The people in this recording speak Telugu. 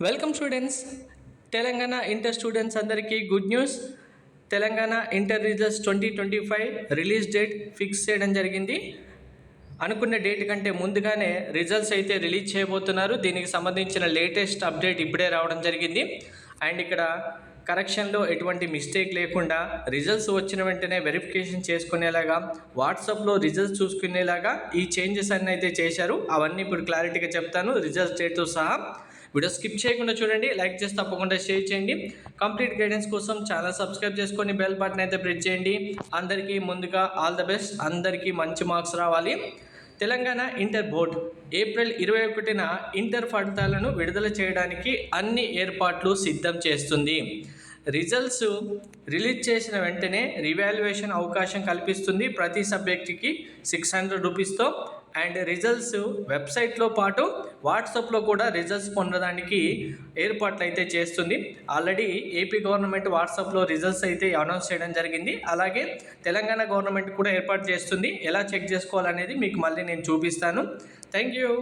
Welcome students. Telangana inter students అందరికీ good news. Telangana inter results 2025 release date fix చేయడం జరిగింది. అనుకున్న డేట్ కంటే ముందుగానే రిజల్ట్స్ అయితే రిలీజ్ చేయబోతున్నారు. దీనికి సంబంధించిన లేటెస్ట్ అప్డేట్ ఇప్పుడే రావడం జరిగింది. అండ్ ఇక్కడ కరెక్షన్లో ఎటువంటి మిస్టేక్ లేకుండా రిజల్ట్స్ వచ్చిన వెంటనే వెరిఫికేషన్ చేసుకునేలాగా, వాట్సాప్లో రిజల్ట్స్ చూసుకునేలాగా ఈ చేంజెస్ అన్నీ అయితే చేశారు. అవన్నీ ఇప్పుడు క్లారిటీగా చెప్తాను, రిజల్ట్స్ డేట్తో సహా. వీడియో స్కిప్ చేయకుండా చూడండి, లైక్ చేసి తప్పకుండా షేర్ చేయండి. కంప్లీట్ గైడెన్స్ కోసం ఛానల్ సబ్స్క్రైబ్ చేసుకొని బెల్ బటన్ అయితే ప్రెస్ చేయండి. అందరికీ ముందుగా ఆల్ ద బెస్ట్, అందరికీ మంచి మార్క్స్ రావాలి. తెలంగాణ ఇంటర్ బోర్డ్ ఏప్రిల్ 21న ఇంటర్ ఫలితాలను విడుదల చేయడానికి అన్ని ఏర్పాట్లు సిద్ధం చేస్తుంది. రిజల్ట్స్ రిలీజ్ చేసిన వెంటనే రివాల్యుయేషన్ అవకాశం కల్పిస్తుంది ప్రతి సబ్జెక్టుకి 600 రూపీస్తో. అండ్ రిజల్ట్స్ వెబ్సైట్లో పాటు వాట్సాప్లో కూడా రిజల్ట్స్ పొందడానికి ఏర్పాట్లు అయితే చేస్తుంది. ఆల్రెడీ ఏపీ గవర్నమెంట్ వాట్సాప్లో రిజల్ట్స్ అయితే అనౌన్స్ చేయడం జరిగింది. అలాగే తెలంగాణ గవర్నమెంట్ కూడా ఏర్పాటు చేస్తుంది. ఎలా చెక్ చేసుకోవాలనేది మీకు మళ్ళీ నేను చూపిస్తాను. Thank you.